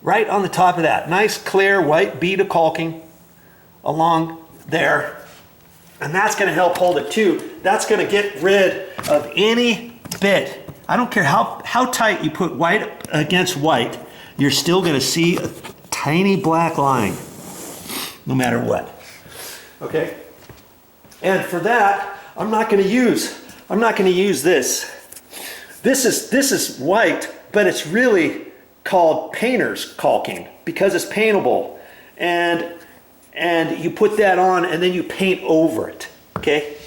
right on the top of that. Nice clear white bead of caulking along there. And that's going to help hold it too. That's going to get rid of any bit. I don't care how tight you put white against white, you're still going to see a tiny black line no matter what. Okay? And for that, I'm not going to use this. This is white, but it's really called painter's caulking because it's paintable. And you put that on and then you paint over it, okay?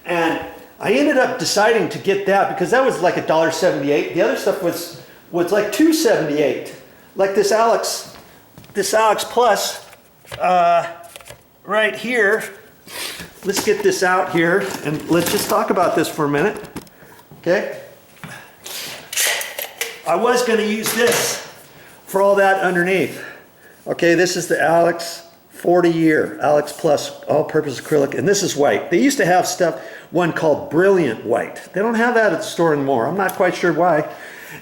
And I ended up deciding to get that because that was like $1.78. The other stuff was like $2.78. Like this Alex Plus right here. Let's get this out here and let's just talk about this for a minute, okay? I was going to use this for all that underneath. Okay, this is the Alex 40-year Alex Plus all-purpose acrylic, and this is white. They used to have one called Brilliant White. They don't have that at the store anymore. I'm not quite sure why.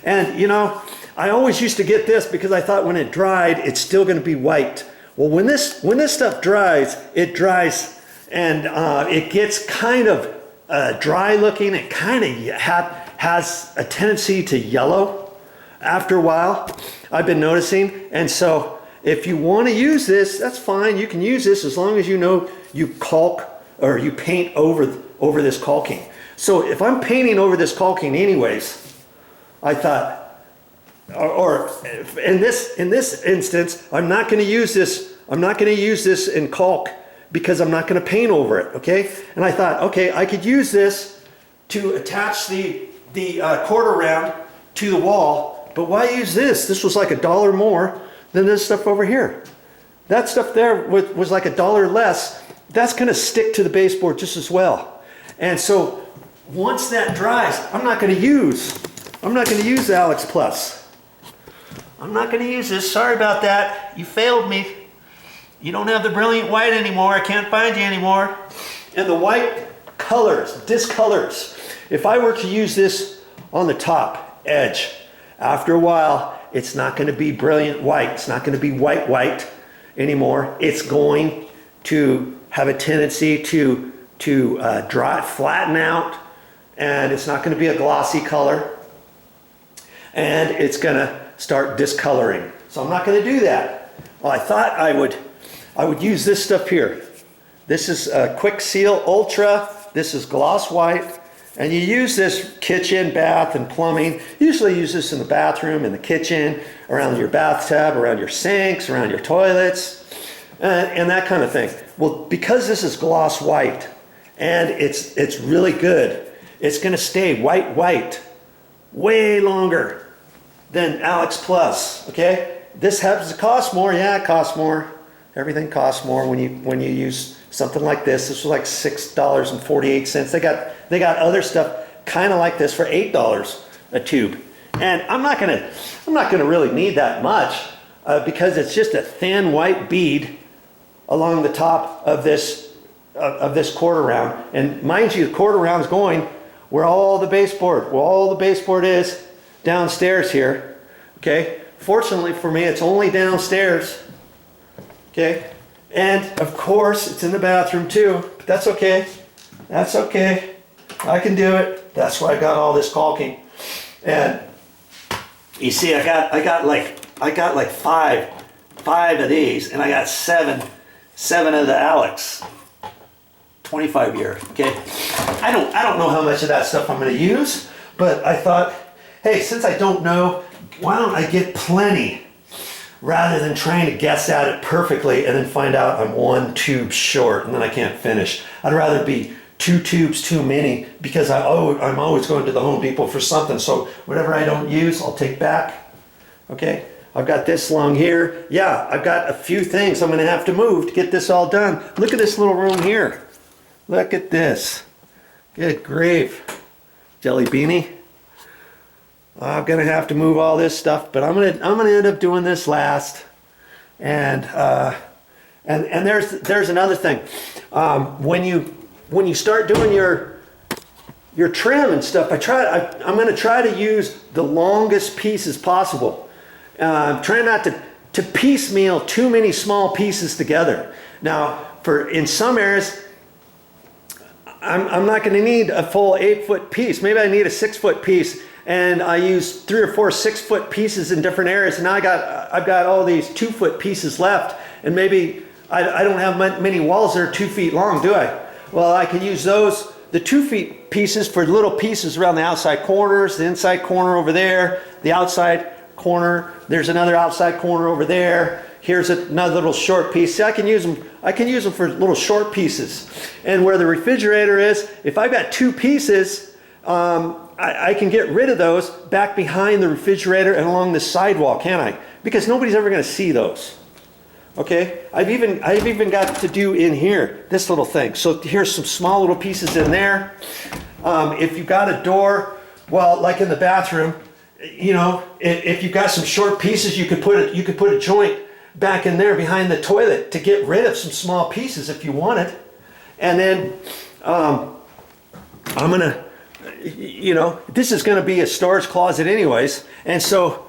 And you know, I always used to get this because I thought when it dried, it's still going to be white. Well, when this stuff dries, it dries and it gets kind of dry looking. It kind of has a tendency to yellow after a while, I've been noticing. And so if you want to use this, that's fine. You can use this as long as you know you caulk or you paint over this caulking. So if I'm painting over this caulking anyways, I thought, or in this instance, I'm not going to use this. I'm not going to use this in caulk because I'm not going to paint over it. Okay, and I thought, okay, I could use this to attach the quarter round to the wall, but why use this? This was like $1 more than this stuff over here. That stuff there was like $1 less. That's going to stick to the baseboard just as well. And so once that dries, I'm not going to use the Alex Plus. I'm not going to use this. Sorry about that. You failed me. You don't have the Brilliant White anymore. I can't find you anymore. And the white colors, discolors. If I were to use this on the top edge, after a while, it's not going to be Brilliant White. It's not going to be white anymore. It's going to have a tendency to dry, flatten out, and it's not going to be a glossy color, and it's going to start discoloring. So I'm not going to do that. Well, I thought I would use this stuff here. This is Quick Seal Ultra. This is gloss white. And you use this kitchen, bath, and plumbing. You usually use this in the bathroom, in the kitchen, around your bathtub, around your sinks, around your toilets, and that kind of thing. Well, because this is gloss white, and it's really good, it's going to stay white way longer than Alex Plus, okay? This happens to cost more. Yeah, it costs more. Everything costs more when you use something like this. This was like $6.48. They got other stuff kind of like this for $8 a tube. And I'm not gonna really need that much because it's just a thin white bead along the top of this quarter round. And mind you, the quarter round is going where all the baseboard is downstairs here. Okay. Fortunately for me, it's only downstairs. Okay, and of course it's in the bathroom too, but that's okay. That's okay. I can do it. That's why I got all this caulking. And you see, I got like five of these, and I got seven of the Alex 25-year. Okay, I don't know how much of that stuff I'm going to use, but I thought, hey, since I don't know, why don't I get plenty? Rather than trying to guess at it perfectly and then find out I'm one tube short and then I can't finish. I'd rather be 2 tubes too many because I'm always going to the Home Depot for something. So whatever I don't use, I'll take back. Okay, I've got this long here. Yeah, I've got a few things I'm going to have to move to get this all done. Look at this little room here. Look at this. Good grief. Jelly beanie. I'm gonna have to move all this stuff, but I'm gonna end up doing this last. And there's another thing. When you start doing your trim and stuff, I'm gonna try to use the longest pieces possible Try not to piecemeal too many small pieces together. Now, in some areas, I'm not going to need a full 8-foot piece. Maybe I need a 6-foot piece, and I use 3 or 4 6-foot pieces in different areas. And now I've got all these 2-foot pieces left, and maybe I don't have many walls that are 2 feet long, do I? Well, I can use those, the 2 feet pieces, for little pieces around the outside corners, the inside corner over there, the outside corner. There's another outside corner over there. Here's another little short piece. See, I can use them for little short pieces. And where the refrigerator is, if I've got 2 pieces, I can get rid of those back behind the refrigerator and along the sidewall, can't I? Because nobody's ever going to see those. Okay, I've even got to do in here this little thing. So here's some small little pieces in there. If you've got a door, well, like in the bathroom, you know, if you've got some short pieces, you could put a joint back in there behind the toilet to get rid of some small pieces if you want it. And then I'm gonna, you know, this is gonna be a storage closet anyways. And so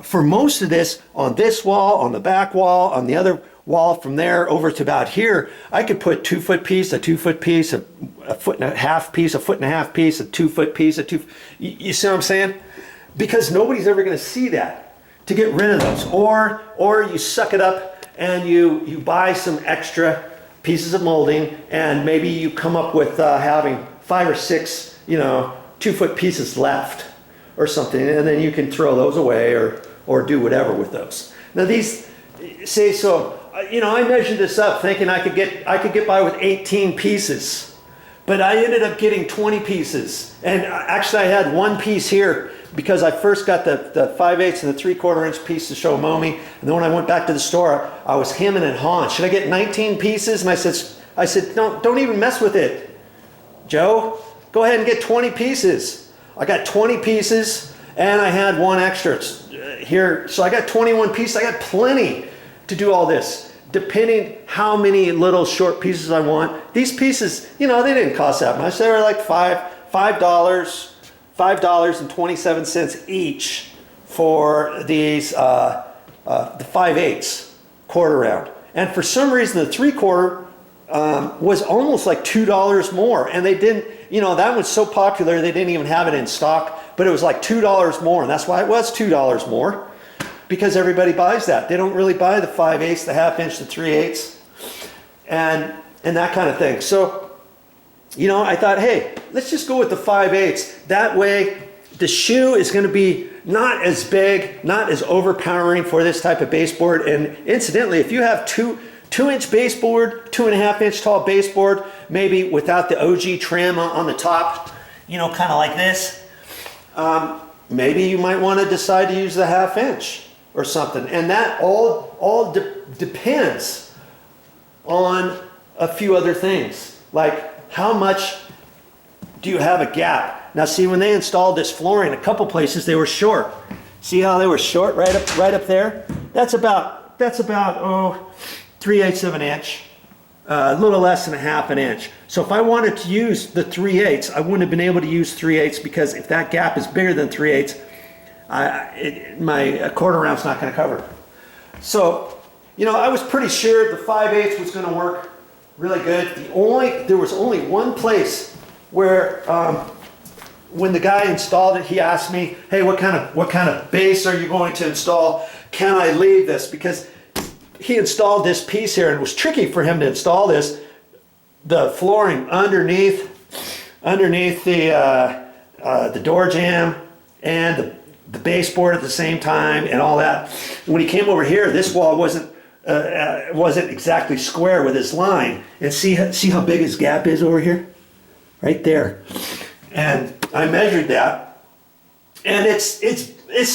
for most of this, on this wall, on the back wall, on the other wall from there over to about here, I could put 2-foot piece, a 2-foot piece, a 1.5 piece, a 1.5 piece, a 2-foot piece, you see what I'm saying? Because nobody's ever gonna see that. To get rid of those, or you suck it up and you buy some extra pieces of molding, and maybe you come up with having 5 or 6, you know, 2-foot pieces left or something, and then you can throw those away or do whatever with those. Now these, say, so you know, I measured this up thinking I could get by with 18 pieces, but I ended up getting 20 pieces, and actually I had 1 piece here. Because I first got the 5/8 and the 3/4 inch piece to show Momi, and then when I went back to the store, I was hemming and hawing. Should I get 19 pieces? And I said, don't even mess with it, Joe. Go ahead and get 20 pieces. I got 20 pieces, and I had 1 extra here, so I got 21 pieces. I got plenty to do all this, depending how many little short pieces I want. These pieces, you know, they didn't cost that much. They were like $5.27 each for these the 5/8 quarter round. And for some reason the 3/4 was almost like $2 more, and they didn't, you know, that was so popular they didn't even have it in stock, but it was like $2 more, and that's why it was $2 more, because everybody buys that. They don't really buy the 5/8, the 1/2 inch, the 3/8, and that kind of thing. So, you know, I thought, hey, let's just go with the 5/8. That way, the shoe is going to be not as big, not as overpowering for this type of baseboard. And incidentally, if you have 2-inch baseboard, 2.5 inch tall baseboard, maybe without the OG trim on the top, you know, kind of like this, maybe you might want to decide to use the 1/2 inch or something. And that all depends on a few other things, like how much do you have a gap? Now see, when they installed this flooring, a couple places they were short. See how they were short right up there? That's about 3/8 of an inch, a little less than 1/2 inch. So if I wanted to use the 3/8, I wouldn't have been able to use 3/8, because if that gap is bigger than 3/8, my quarter round's not going to cover. So, you know, I was pretty sure the 5/8 was going to work really good. There was only one place where when the guy installed it, he asked me, hey, what kind of base are you going to install? Can I leave this? Because he installed this piece here, and it was tricky for him to install this, the flooring underneath the door jamb and the baseboard at the same time and all that. When he came over here, this wall wasn't exactly square with his line. And see how big his gap is over here? Right there. And I measured that, and it's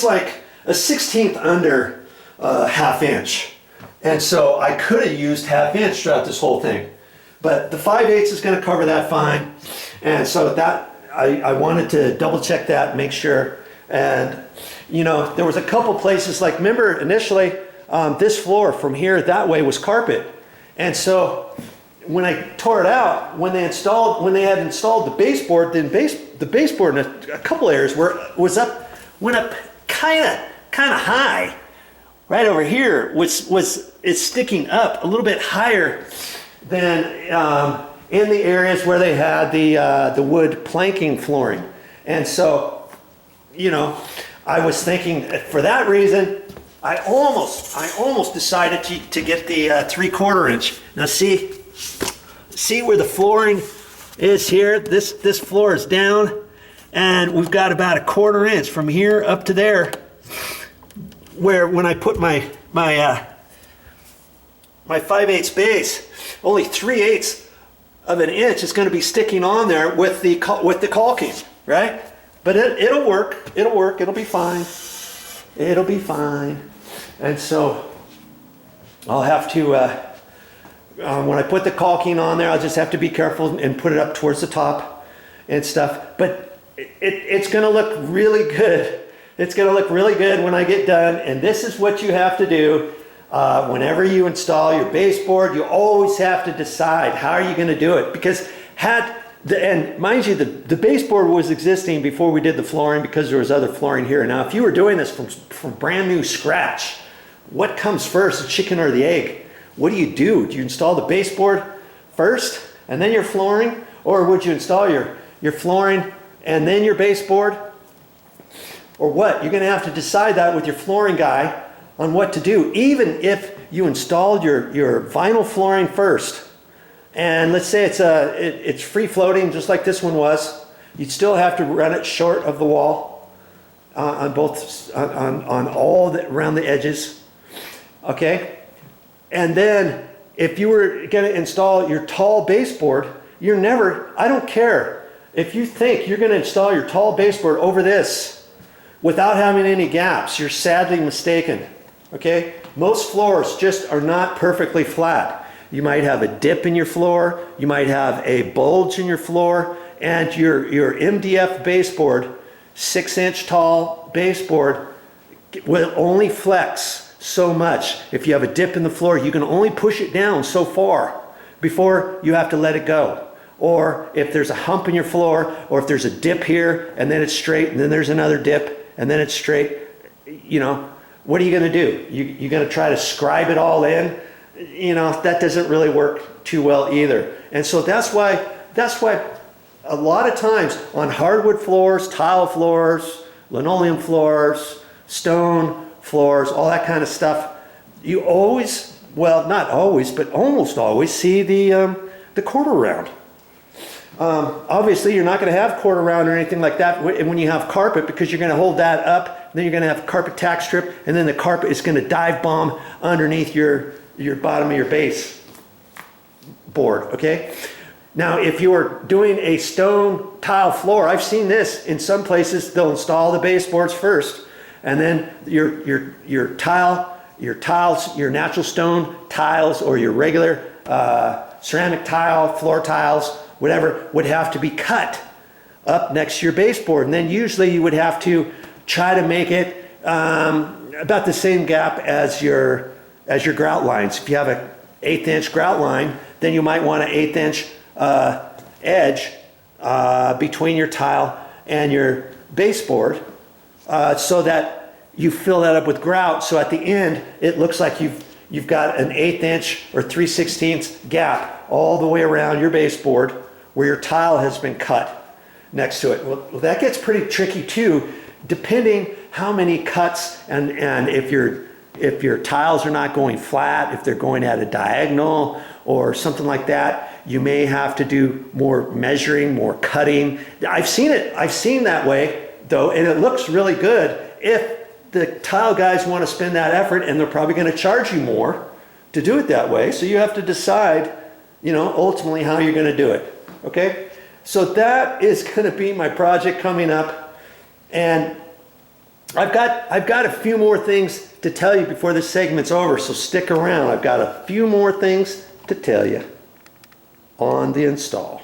like a 1/16 under 1/2 inch. And so I could have used 1/2 inch throughout this whole thing. But the 5/8 is going to cover that fine. And so that I wanted to double check that, make sure. And, you know, there was a couple places, like, remember initially, this floor from here that way was carpet. And so when I tore it out, when they had installed the baseboard, then the baseboard in a couple areas went up kind kind of high. Right over here it's sticking up a little bit higher than in the areas where they had the wood planking flooring. And so, you know, I was thinking for that reason, I almost decided to get the 3/4 inch. Now see where the flooring is here? This floor is down, and we've got about 1/4 inch from here up to there, where when I put my 5/8 base, only 3/8 of an inch is going to be sticking on there with the caulking, right? But it'll work. It'll work. It'll be fine. It'll be fine. And so I'll have to, when I put the caulking on there, I'll just have to be careful and put it up towards the top and stuff. But it's going to look really good. It's going to look really good when I get done. And this is what you have to do whenever you install your baseboard. You always have to decide how are you going to do it. Because and mind you, the baseboard was existing before we did the flooring, because there was other flooring here. Now, if you were doing this from brand new scratch, what comes first, the chicken or the egg? What do? Do you install the baseboard first and then your flooring? Or would you install your flooring and then your baseboard? Or what? You're going to have to decide that with your flooring guy on what to do. Even if you installed your vinyl flooring first, and let's say it's free floating just like this one was, you'd still have to run it short of the wall on all around the edges. Okay, and then if you were going to install your tall baseboard, I don't care if you think you're going to install your tall baseboard over this without having any gaps, you're sadly mistaken. Okay, most floors just are not perfectly flat. You might have a dip in your floor, you might have a bulge in your floor, and your MDF baseboard, 6-inch tall baseboard, will only flex so much. If you have a dip in the floor, you can only push it down so far before you have to let it go. Or if there's a hump in your floor, or if there's a dip here and then it's straight, and then there's another dip and then it's straight, you know, what are you going to do? You're going to try to scribe it all in? You know, that doesn't really work too well either. And so that's why a lot of times on hardwood floors, tile floors, linoleum floors, stone floors, all that kind of stuff, you always, well, not always, but almost always see the quarter round. Obviously, you're not going to have quarter round or anything like that when you have carpet, because you're going to hold that up, then you're going to have carpet tack strip, and then the carpet is going to dive bomb underneath your bottom of your base board, okay? Now, if you are doing a stone tile floor, I've seen this in some places, they'll install the baseboards first, and then your tiles, your natural stone tiles, or your regular ceramic tile, floor tiles, whatever, would have to be cut up next to your baseboard. And then usually you would have to try to make it about the same gap as your grout lines. If you have an 1/8 inch grout line, then you might want an 1/8 inch edge between your tile and your baseboard, so that you fill that up with grout. So at the end, it looks like you've got an 1/8 inch or 3/16 gap all the way around your baseboard where your tile has been cut next to it. Well, that gets pretty tricky too, depending how many cuts and if your tiles are not going flat, if they're going at a diagonal or something like that, you may have to do more measuring, more cutting. I've seen that way though, and it looks really good if the tile guys want to spend that effort, and they're probably going to charge you more to do it that way. So you have to decide, you know, ultimately how you're going to do it. Okay? So that is going to be my project coming up, and I've got a few more things to tell you before this segment's over, so stick around. I've got a few more things to tell you on the install.